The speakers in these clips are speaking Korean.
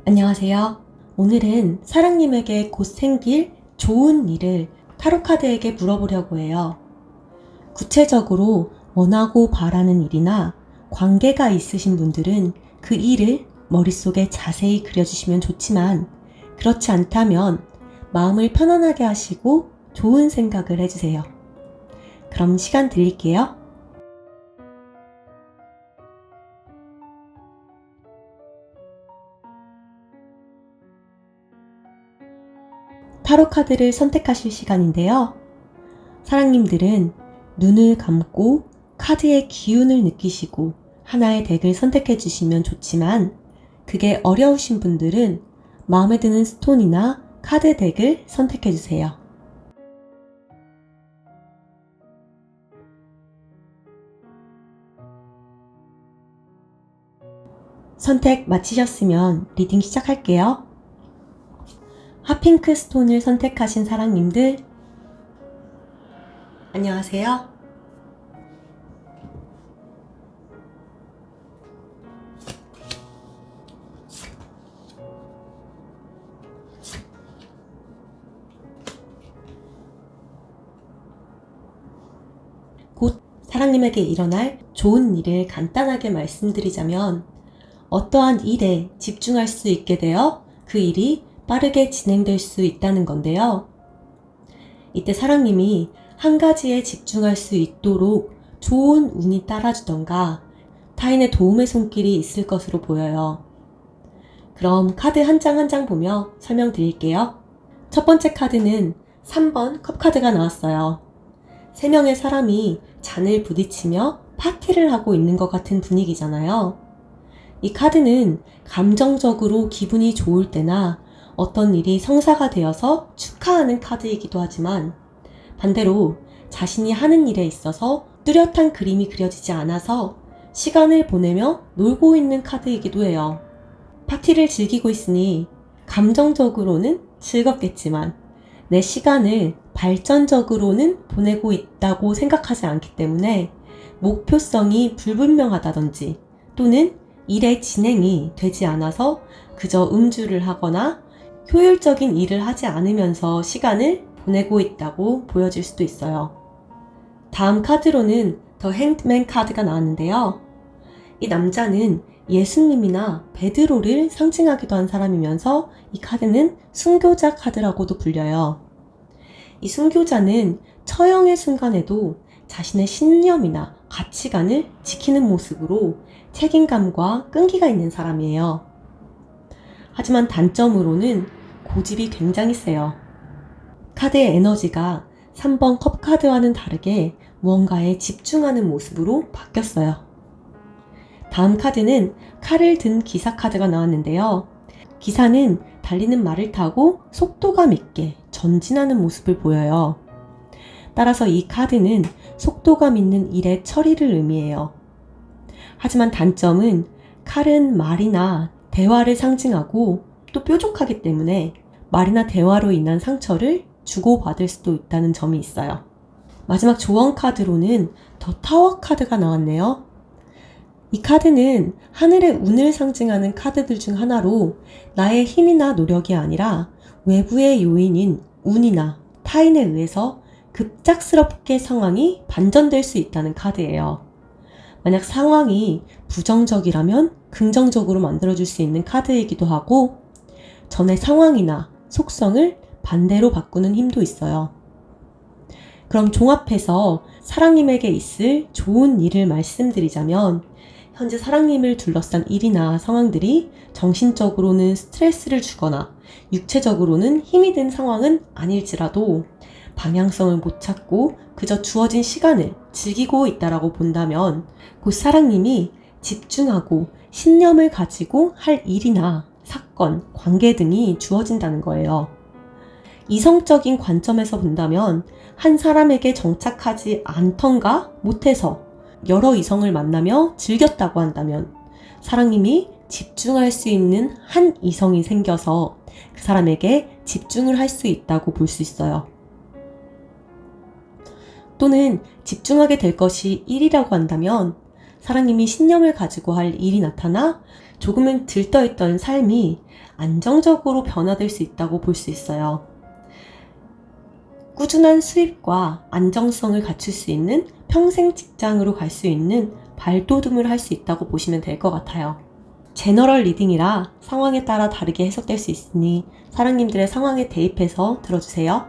안녕하세요. 오늘은 사랑님에게 곧 생길 좋은 일을 타로카드에게 물어보려고 해요. 구체적으로 원하고 바라는 일이나 관계가 있으신 분들은 그 일을 머릿속에 자세히 그려주시면 좋지만, 그렇지 않다면 마음을 편안하게 하시고 좋은 생각을 해주세요. 그럼 시간 드릴게요. 타로 카드를 선택하실 시간인데요. 사랑님들은 눈을 감고 카드의 기운을 느끼시고 하나의 덱을 선택해 주시면 좋지만, 그게 어려우신 분들은 마음에 드는 스톤이나 카드 덱을 선택해 주세요. 선택 마치셨으면 리딩 시작할게요. 핫핑크 스톤을 선택하신 사랑님들, 안녕하세요. 곧 사랑님에게 일어날 좋은 일을 간단하게 말씀드리자면, 어떠한 일에 집중할 수 있게 되어 그 일이 빠르게 진행될 수 있다는 건데요. 이때 사랑님이 한 가지에 집중할 수 있도록 좋은 운이 따라주던가 타인의 도움의 손길이 있을 것으로 보여요. 그럼 카드 한 장 한 장 보며 설명드릴게요. 첫 번째 카드는 3번 컵카드가 나왔어요. 3명의 사람이 잔을 부딪히며 파티를 하고 있는 것 같은 분위기잖아요. 이 카드는 감정적으로 기분이 좋을 때나 어떤 일이 성사가 되어서 축하하는 카드이기도 하지만, 반대로 자신이 하는 일에 있어서 뚜렷한 그림이 그려지지 않아서 시간을 보내며 놀고 있는 카드이기도 해요. 파티를 즐기고 있으니 감정적으로는 즐겁겠지만 내 시간을 발전적으로는 보내고 있다고 생각하지 않기 때문에 목표성이 불분명하다든지, 또는 일의 진행이 되지 않아서 그저 음주를 하거나 효율적인 일을 하지 않으면서 시간을 보내고 있다고 보여질 수도 있어요. 다음 카드로는 더 행드맨 카드가 나왔는데요. 이 남자는 예수님이나 베드로를 상징하기도 한 사람이면서 이 카드는 순교자 카드라고도 불려요. 이 순교자는 처형의 순간에도 자신의 신념이나 가치관을 지키는 모습으로 책임감과 끈기가 있는 사람이에요. 하지만 단점으로는 고집이 굉장히 세요. 카드의 에너지가 3번 컵 카드와는 다르게 무언가에 집중하는 모습으로 바뀌었어요. 다음 카드는 칼을 든 기사 카드가 나왔는데요. 기사는 달리는 말을 타고 속도감 있게 전진하는 모습을 보여요. 따라서 이 카드는 속도감 있는 일의 처리를 의미해요. 하지만 단점은 칼은 말이나 대화를 상징하고 또 뾰족하기 때문에 말이나 대화로 인한 상처를 주고받을 수도 있다는 점이 있어요. 마지막 조언 카드로는 더 타워 카드가 나왔네요. 이 카드는 하늘의 운을 상징하는 카드들 중 하나로, 나의 힘이나 노력이 아니라 외부의 요인인 운이나 타인에 의해서 급작스럽게 상황이 반전될 수 있다는 카드예요. 만약 상황이 부정적이라면 긍정적으로 만들어줄 수 있는 카드이기도 하고, 전의 상황이나 속성을 반대로 바꾸는 힘도 있어요. 그럼 종합해서 사랑님에게 있을 좋은 일을 말씀드리자면, 현재 사랑님을 둘러싼 일이나 상황들이 정신적으로는 스트레스를 주거나 육체적으로는 힘이 든 상황은 아닐지라도 방향성을 못 찾고 그저 주어진 시간을 즐기고 있다라고 본다면, 곧 사랑님이 집중하고 신념을 가지고 할 일이나 사건, 관계 등이 주어진다는 거예요. 이성적인 관점에서 본다면 한 사람에게 정착하지 않던가 못해서 여러 이성을 만나며 즐겼다고 한다면, 사랑님이 집중할 수 있는 한 이성이 생겨서 그 사람에게 집중을 할 수 있다고 볼 수 있어요. 또는 집중하게 될 것이 일이라고 한다면, 사랑님이 신념을 가지고 할 일이 나타나 조금은 들떠있던 삶이 안정적으로 변화될 수 있다고 볼 수 있어요. 꾸준한 수입과 안정성을 갖출 수 있는 평생 직장으로 갈 수 있는 발돋움을 할 수 있다고 보시면 될 것 같아요. 제너럴 리딩이라 상황에 따라 다르게 해석될 수 있으니 사랑님들의 상황에 대입해서 들어주세요.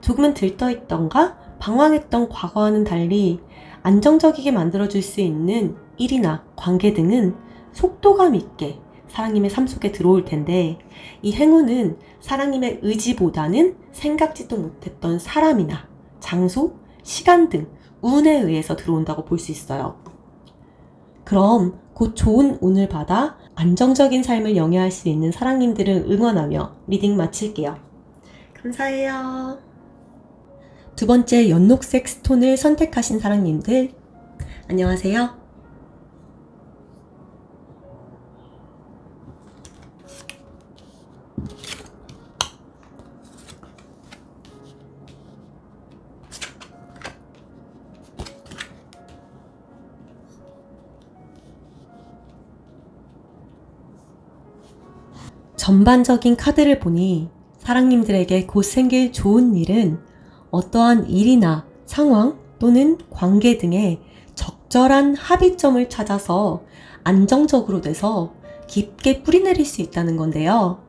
조금은 들떠있던가 방황했던 과거와는 달리 안정적이게 만들어줄 수 있는 일이나 관계 등은 속도감 있게 사랑님의 삶 속에 들어올 텐데, 이 행운은 사랑님의 의지보다는 생각지도 못했던 사람이나 장소, 시간 등 운에 의해서 들어온다고 볼 수 있어요. 그럼 곧 좋은 운을 받아 안정적인 삶을 영위할 수 있는 사랑님들을 응원하며 리딩 마칠게요. 감사해요. 두 번째 연녹색 스톤을 선택하신 사랑님들, 안녕하세요. 전반적인 카드를 보니 사랑님들에게 곧 생길 좋은 일은 어떠한 일이나 상황 또는 관계 등의 적절한 합의점을 찾아서 안정적으로 돼서 깊게 뿌리내릴 수 있다는 건데요.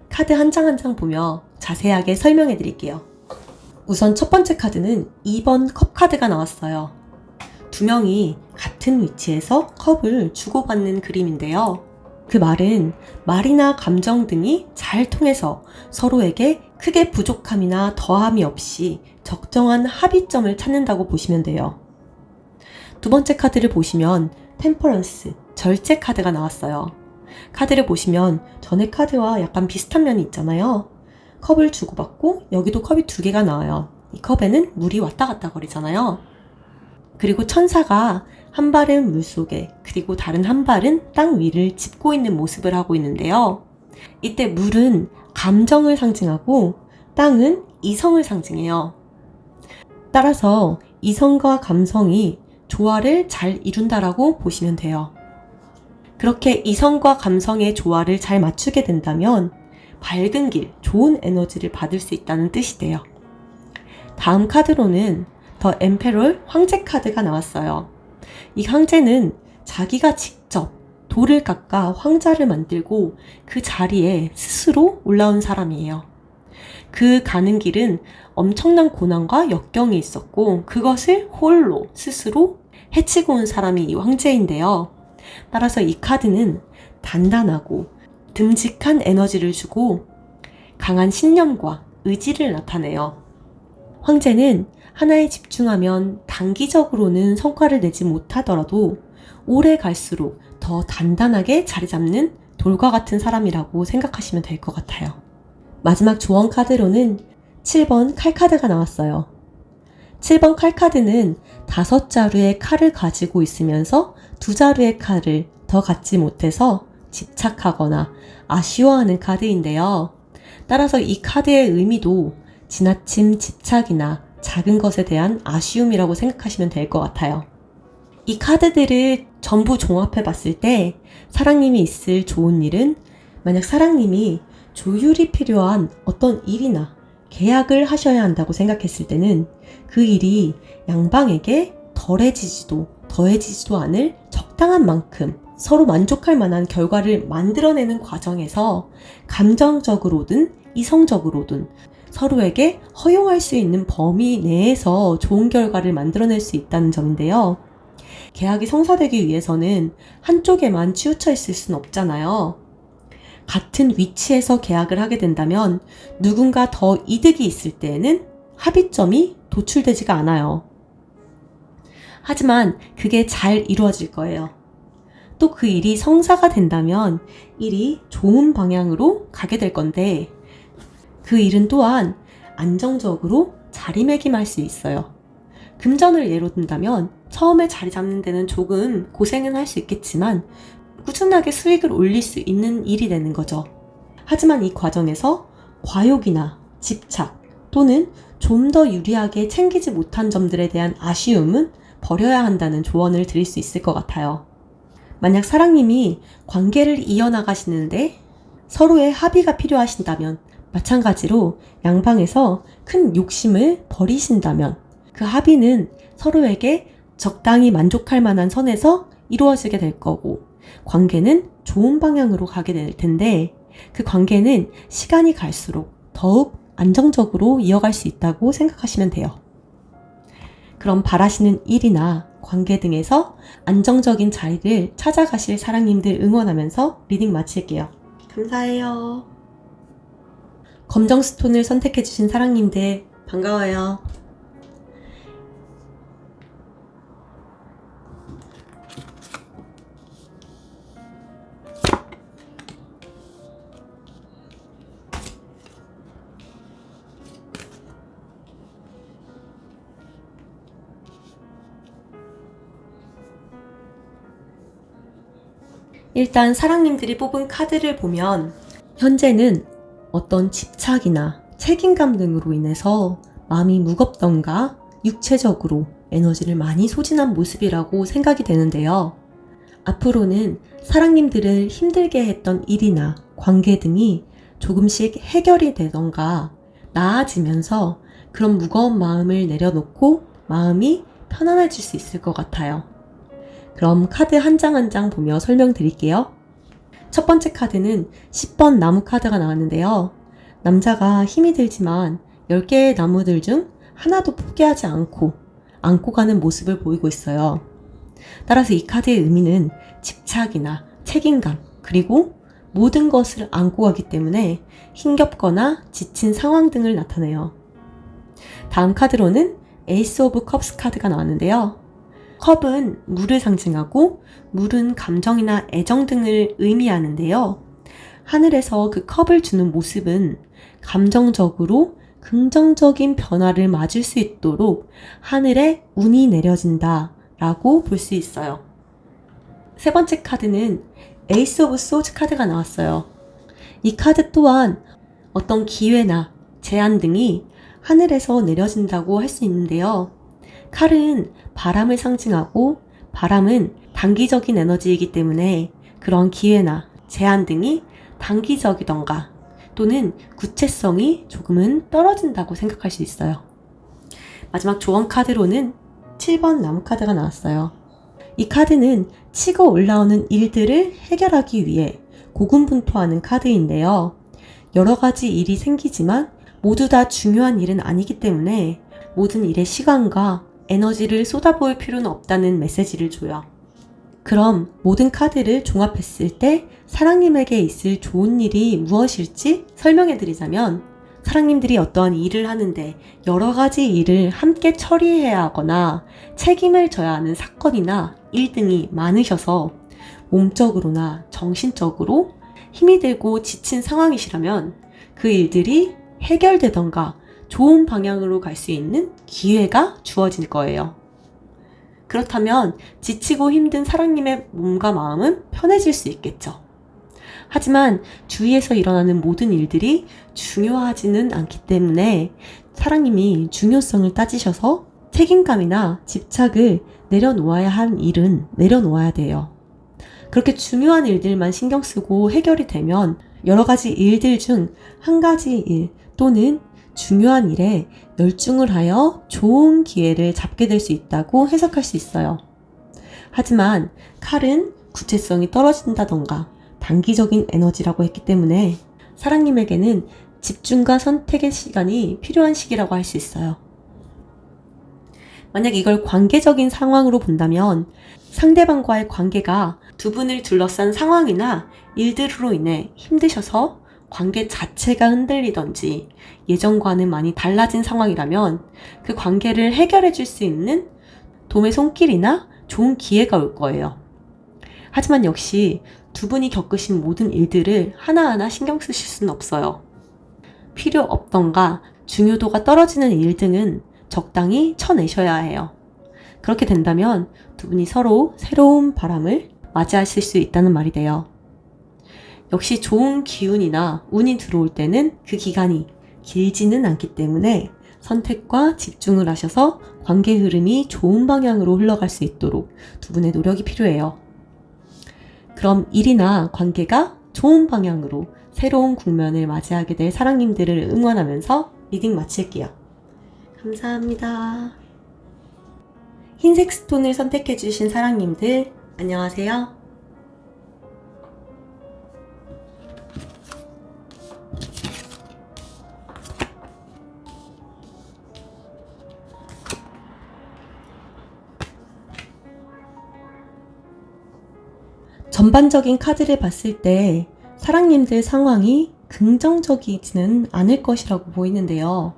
카드 한 장 한 장 보며 자세하게 설명해 드릴게요. 우선 첫 번째 카드는 2번 컵 카드가 나왔어요. 두 명이 같은 위치에서 컵을 주고받는 그림인데요. 그 말은 말이나 감정 등이 잘 통해서 서로에게 크게 부족함이나 더함이 없이 적정한 합의점을 찾는다고 보시면 돼요. 두 번째 카드를 보시면 템퍼런스, 절제 카드가 나왔어요. 카드를 보시면 전의 카드와 약간 비슷한 면이 있잖아요. 컵을 주고받고 여기도 컵이 두 개가 나와요. 이 컵에는 물이 왔다 갔다 거리잖아요. 그리고 천사가 한 발은 물속에, 그리고 다른 한 발은 땅 위를 짚고 있는 모습을 하고 있는데요. 이때 물은 감정을 상징하고 땅은 이성을 상징해요. 따라서 이성과 감성이 조화를 잘 이룬다라고 보시면 돼요. 그렇게 이성과 감성의 조화를 잘 맞추게 된다면 밝은 길, 좋은 에너지를 받을 수 있다는 뜻이 돼요. 다음 카드로는 더 엠페럴 황제 카드가 나왔어요. 이 황제는 자기가 직접 돌을 깎아 황자를 만들고 그 자리에 스스로 올라온 사람이에요. 그 가는 길은 엄청난 고난과 역경이 있었고 그것을 홀로 스스로 헤치고 온 사람이 이 황제인데요. 따라서 이 카드는 단단하고 듬직한 에너지를 주고 강한 신념과 의지를 나타내요. 황제는 하나에 집중하면 단기적으로는 성과를 내지 못하더라도 오래 갈수록 더 단단하게 자리 잡는 돌과 같은 사람이라고 생각하시면 될 것 같아요. 마지막 조언 카드로는 7번 칼 카드가 나왔어요. 7번 칼 카드는 5자루의 칼을 가지고 있으면서 2자루의 칼을 더 갖지 못해서 집착하거나 아쉬워하는 카드인데요. 따라서 이 카드의 의미도 지나친 집착이나 작은 것에 대한 아쉬움이라고 생각하시면 될 것 같아요. 이 카드들을 전부 종합해 봤을 때 사랑님이 있을 좋은 일은, 만약 사랑님이 조율이 필요한 어떤 일이나 계약을 하셔야 한다고 생각했을 때는 그 일이 양방에게 덜해지지도 더해지지도 않을 적당한 만큼 서로 만족할 만한 결과를 만들어내는 과정에서 감정적으로든 이성적으로든 서로에게 허용할 수 있는 범위 내에서 좋은 결과를 만들어낼 수 있다는 점인데요. 계약이 성사되기 위해서는 한쪽에만 치우쳐 있을 수는 없잖아요. 같은 위치에서 계약을 하게 된다면 누군가 더 이득이 있을 때에는 합의점이 도출되지가 않아요. 하지만 그게 잘 이루어질 거예요. 또 그 일이 성사가 된다면 일이 좋은 방향으로 가게 될 건데, 그 일은 또한 안정적으로 자리매김할 수 있어요. 금전을 예로 든다면 처음에 자리 잡는 데는 조금 고생은 할 수 있겠지만 꾸준하게 수익을 올릴 수 있는 일이 되는 거죠. 하지만 이 과정에서 과욕이나 집착 또는 좀 더 유리하게 챙기지 못한 점들에 대한 아쉬움은 버려야 한다는 조언을 드릴 수 있을 것 같아요. 만약 사랑님이 관계를 이어나가시는데 서로의 합의가 필요하신다면, 마찬가지로 양방에서 큰 욕심을 버리신다면 그 합의는 서로에게 적당히 만족할 만한 선에서 이루어지게 될 거고, 관계는 좋은 방향으로 가게 될 텐데, 그 관계는 시간이 갈수록 더욱 안정적으로 이어갈 수 있다고 생각하시면 돼요. 그럼 바라시는 일이나 관계 등에서 안정적인 자리를 찾아가실 사랑님들 응원하면서 리딩 마칠게요. 감사해요. 검정 스톤을 선택해주신 사랑님들 반가워요. 일단 사랑님들이 뽑은 카드를 보면 현재는 어떤 집착이나 책임감 등으로 인해서 마음이 무겁던가 육체적으로 에너지를 많이 소진한 모습이라고 생각이 되는데요. 앞으로는 사랑님들을 힘들게 했던 일이나 관계 등이 조금씩 해결이 되던가 나아지면서 그런 무거운 마음을 내려놓고 마음이 편안해질 수 있을 것 같아요. 그럼 카드 한 장 한 장 보며 설명드릴게요. 첫 번째 카드는 10번 나무 카드가 나왔는데요. 남자가 힘이 들지만 10개의 나무들 중 하나도 포기하지 않고 안고 가는 모습을 보이고 있어요. 따라서 이 카드의 의미는 집착이나 책임감, 그리고 모든 것을 안고 가기 때문에 힘겹거나 지친 상황 등을 나타내요. 다음 카드로는 에이스 오브 컵스 카드가 나왔는데요. 컵은 물을 상징하고 물은 감정이나 애정 등을 의미하는데요. 하늘에서 그 컵을 주는 모습은 감정적으로 긍정적인 변화를 맞을 수 있도록 하늘에 운이 내려진다 라고 볼 수 있어요. 세 번째 카드는 에이스 오브 소즈 카드가 나왔어요. 이 카드 또한 어떤 기회나 제안 등이 하늘에서 내려진다고 할 수 있는데요. 칼은 바람을 상징하고 바람은 단기적인 에너지이기 때문에 그런 기회나 제안 등이 단기적이던가 또는 구체성이 조금은 떨어진다고 생각할 수 있어요. 마지막 조언 카드로는 7번 나무 카드가 나왔어요. 이 카드는 치고 올라오는 일들을 해결하기 위해 고군분투하는 카드인데요. 여러 가지 일이 생기지만 모두 다 중요한 일은 아니기 때문에 모든 일에 시간과 에너지를 쏟아부을 필요는 없다는 메시지를 줘요. 그럼 모든 카드를 종합했을 때 사랑님에게 있을 좋은 일이 무엇일지 설명해 드리자면, 사랑님들이 어떠한 일을 하는데 여러 가지 일을 함께 처리해야 하거나 책임을 져야 하는 사건이나 일 등이 많으셔서 몸적으로나 정신적으로 힘이 들고 지친 상황이시라면 그 일들이 해결되던가 좋은 방향으로 갈 수 있는 기회가 주어질 거예요. 그렇다면 지치고 힘든 사랑님의 몸과 마음은 편해질 수 있겠죠. 하지만 주위에서 일어나는 모든 일들이 중요하지는 않기 때문에 사랑님이 중요성을 따지셔서 책임감이나 집착을 내려놓아야 할 일은 내려놓아야 돼요. 그렇게 중요한 일들만 신경 쓰고 해결이 되면 여러 가지 일들 중 한 가지 일 또는 중요한 일에 열중을 하여 좋은 기회를 잡게 될 수 있다고 해석할 수 있어요. 하지만 칼은 구체성이 떨어진다던가 단기적인 에너지라고 했기 때문에 사랑님에게는 집중과 선택의 시간이 필요한 시기라고 할 수 있어요. 만약 이걸 관계적인 상황으로 본다면 상대방과의 관계가 두 분을 둘러싼 상황이나 일들로 인해 힘드셔서 관계 자체가 흔들리던지 예전과는 많이 달라진 상황이라면 그 관계를 해결해 줄 수 있는 도움의 손길이나 좋은 기회가 올 거예요. 하지만 역시 두 분이 겪으신 모든 일들을 하나하나 신경 쓰실 수는 없어요. 필요 없던가 중요도가 떨어지는 일 등은 적당히 쳐내셔야 해요. 그렇게 된다면 두 분이 서로 새로운 바람을 맞이하실 수 있다는 말이 돼요. 역시 좋은 기운이나 운이 들어올 때는 그 기간이 길지는 않기 때문에 선택과 집중을 하셔서 관계 흐름이 좋은 방향으로 흘러갈 수 있도록 두 분의 노력이 필요해요. 그럼 일이나 관계가 좋은 방향으로 새로운 국면을 맞이하게 될 사랑님들을 응원하면서 리딩 마칠게요. 감사합니다. 흰색 스톤을 선택해주신 사랑님들, 안녕하세요. 전반적인 카드를 봤을 때 사랑님들 상황이 긍정적이지는 않을 것이라고 보이는데요.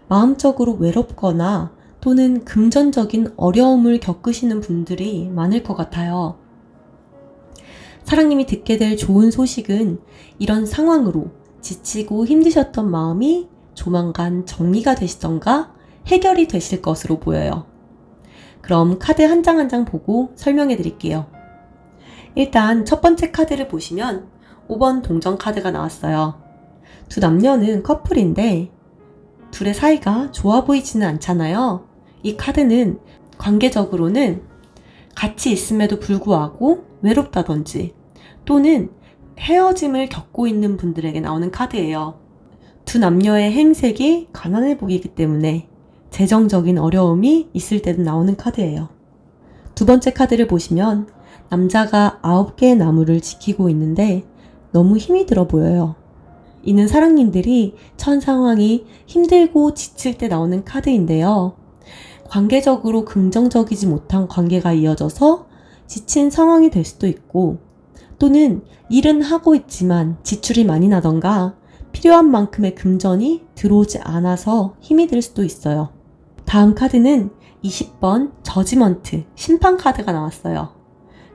마음적으로 외롭거나 또는 금전적인 어려움을 겪으시는 분들이 많을 것 같아요. 사랑님이 듣게 될 좋은 소식은 이런 상황으로 지치고 힘드셨던 마음이 조만간 정리가 되시던가 해결이 되실 것으로 보여요. 그럼 카드 한 장 한 장 보고 설명해 드릴게요. 일단 첫 번째 카드를 보시면 5번 동전 카드가 나왔어요. 두 남녀는 커플인데 둘의 사이가 좋아 보이지는 않잖아요. 이 카드는 관계적으로는 같이 있음에도 불구하고 외롭다든지 또는 헤어짐을 겪고 있는 분들에게 나오는 카드예요. 두 남녀의 행색이 가난해 보이기 때문에 재정적인 어려움이 있을 때도 나오는 카드예요. 두 번째 카드를 보시면 남자가 9개의 나무를 지키고 있는데 너무 힘이 들어 보여요. 이는 사랑님들이 처한 상황이 힘들고 지칠 때 나오는 카드인데요. 관계적으로 긍정적이지 못한 관계가 이어져서 지친 상황이 될 수도 있고 또는 일은 하고 있지만 지출이 많이 나던가 필요한 만큼의 금전이 들어오지 않아서 힘이 들 수도 있어요. 다음 카드는 20번 저지먼트 심판 카드가 나왔어요.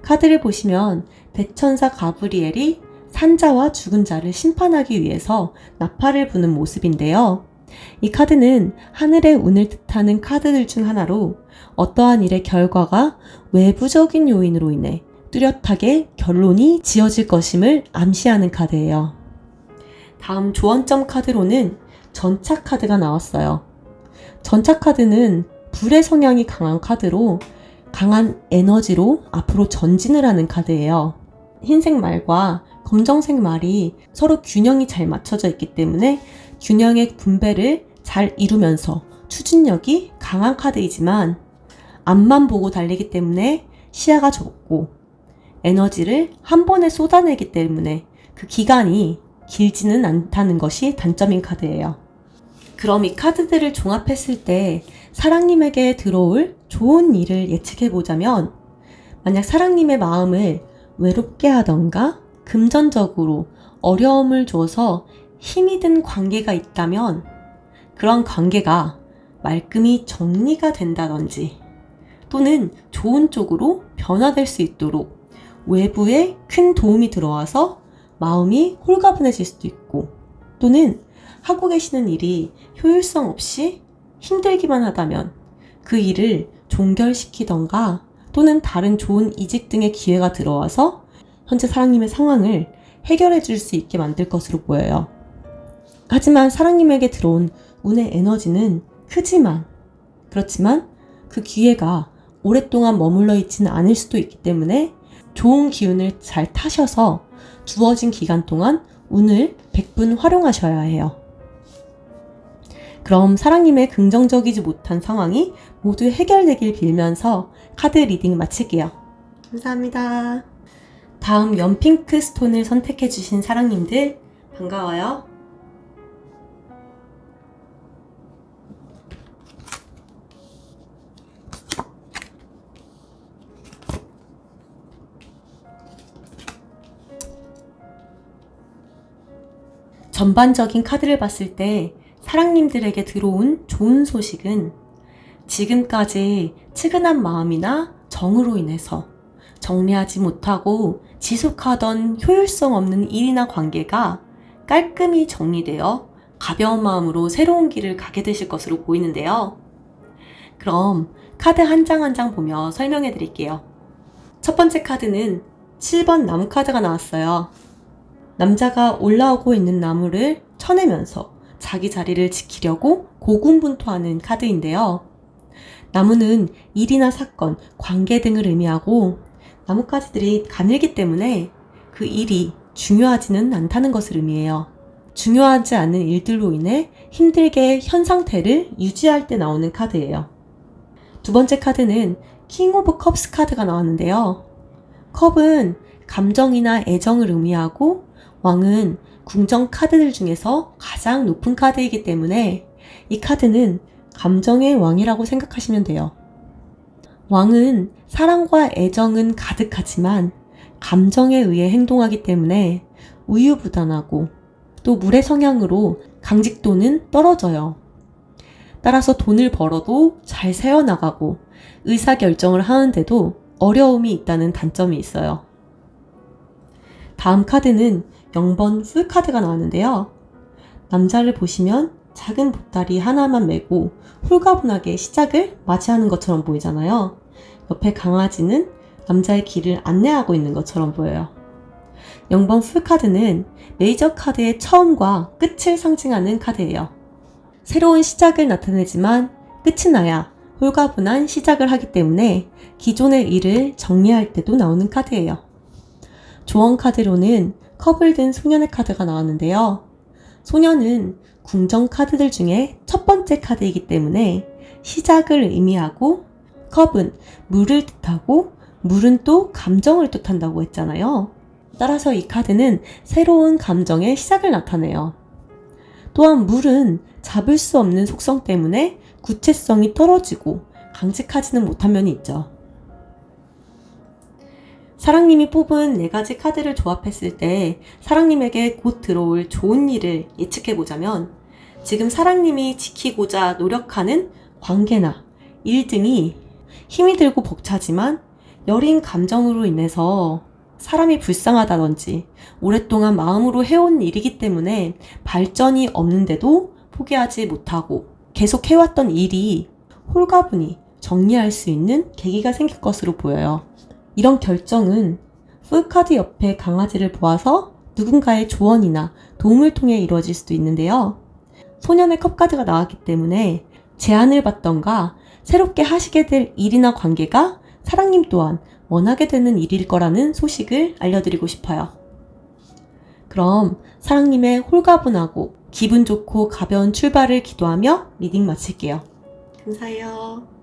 카드를 보시면 대천사 가브리엘이 산자와 죽은 자를 심판하기 위해서 나팔을 부는 모습인데요. 이 카드는 하늘의 운을 뜻하는 카드들 중 하나로 어떠한 일의 결과가 외부적인 요인으로 인해 뚜렷하게 결론이 지어질 것임을 암시하는 카드예요. 다음 조언점 카드로는 전차 카드가 나왔어요. 전차 카드는 불의 성향이 강한 카드로 강한 에너지로 앞으로 전진을 하는 카드예요. 흰색 말과 검정색 말이 서로 균형이 잘 맞춰져 있기 때문에 균형의 분배를 잘 이루면서 추진력이 강한 카드이지만 앞만 보고 달리기 때문에 시야가 좁고 에너지를 한 번에 쏟아내기 때문에 그 기간이 길지는 않다는 것이 단점인 카드예요. 그럼 이 카드들을 종합했을 때 사랑님에게 들어올 좋은 일을 예측해보자면 만약 사랑님의 마음을 외롭게 하던가 금전적으로 어려움을 줘서 힘이 든 관계가 있다면 그런 관계가 말끔히 정리가 된다든지 또는 좋은 쪽으로 변화될 수 있도록 외부에 큰 도움이 들어와서 마음이 홀가분해질 수도 있고 또는 하고 계시는 일이 효율성 없이 힘들기만 하다면 그 일을 종결시키던가 또는 다른 좋은 이직 등의 기회가 들어와서 현재 사랑님의 상황을 해결해 줄 수 있게 만들 것으로 보여요. 하지만 사랑님에게 들어온 운의 에너지는 크지만 그렇지만 그 기회가 오랫동안 머물러 있지는 않을 수도 있기 때문에 좋은 기운을 잘 타셔서 주어진 기간 동안 운을 100분 활용하셔야 해요. 그럼 사랑님의 긍정적이지 못한 상황이 모두 해결되길 빌면서 카드 리딩 마칠게요. 감사합니다. 다음 연핑크 스톤을 선택해주신 사랑님들 반가워요. 전반적인 카드를 봤을 때 사랑님들에게 들어온 좋은 소식은 지금까지 측은한 마음이나 정으로 인해서 정리하지 못하고 지속하던 효율성 없는 일이나 관계가 깔끔히 정리되어 가벼운 마음으로 새로운 길을 가게 되실 것으로 보이는데요. 그럼 카드 한 장 한 장 보며 설명해 드릴게요. 첫 번째 카드는 7번 나무 카드가 나왔어요. 남자가 올라오고 있는 나무를 쳐내면서 자기 자리를 지키려고 고군분투하는 카드인데요. 나무는 일이나 사건, 관계 등을 의미하고 나뭇가지들이 가늘기 때문에 그 일이 중요하지는 않다는 것을 의미해요. 중요하지 않은 일들로 인해 힘들게 현 상태를 유지할 때 나오는 카드예요. 두 번째 카드는 킹 오브 컵스 카드가 나왔는데요. 컵은 감정이나 애정을 의미하고 왕은 궁정 카드들 중에서 가장 높은 카드이기 때문에 이 카드는 감정의 왕이라고 생각하시면 돼요. 왕은 사랑과 애정은 가득하지만 감정에 의해 행동하기 때문에 우유부단하고 또 물의 성향으로 강직도는 떨어져요. 따라서 돈을 벌어도 잘 세어나가고 의사결정을 하는데도 어려움이 있다는 단점이 있어요. 다음 카드는 0번 풀 카드가 나왔는데요. 남자를 보시면 작은 보따리 하나만 메고 홀가분하게 시작을 맞이하는 것처럼 보이잖아요. 옆에 강아지는 남자의 길을 안내하고 있는 것처럼 보여요. 0번 풀 카드는 메이저 카드의 처음과 끝을 상징하는 카드예요. 새로운 시작을 나타내지만 끝이 나야 홀가분한 시작을 하기 때문에 기존의 일을 정리할 때도 나오는 카드예요. 조언 카드로는 컵을 든 소년의 카드가 나왔는데요. 소년은 궁정 카드들 중에 첫 번째 카드이기 때문에 시작을 의미하고 컵은 물을 뜻하고 물은 또 감정을 뜻한다고 했잖아요. 따라서 이 카드는 새로운 감정의 시작을 나타내요. 또한 물은 잡을 수 없는 속성 때문에 구체성이 떨어지고 강직하지는 못한 면이 있죠. 사랑님이 뽑은 4가지 카드를 조합했을 때 사랑님에게 곧 들어올 좋은 일을 예측해보자면 지금 사랑님이 지키고자 노력하는 관계나 일 등이 힘이 들고 벅차지만 여린 감정으로 인해서 사람이 불쌍하다든지 오랫동안 마음으로 해온 일이기 때문에 발전이 없는데도 포기하지 못하고 계속 해왔던 일이 홀가분히 정리할 수 있는 계기가 생길 것으로 보여요. 이런 결정은 풀카드 옆에 강아지를 보아서 누군가의 조언이나 도움을 통해 이루어질 수도 있는데요. 소년의 컵카드가 나왔기 때문에 제안을 받던가 새롭게 하시게 될 일이나 관계가 사랑님 또한 원하게 되는 일일 거라는 소식을 알려드리고 싶어요. 그럼 사랑님의 홀가분하고 기분 좋고 가벼운 출발을 기도하며 리딩 마칠게요. 감사해요.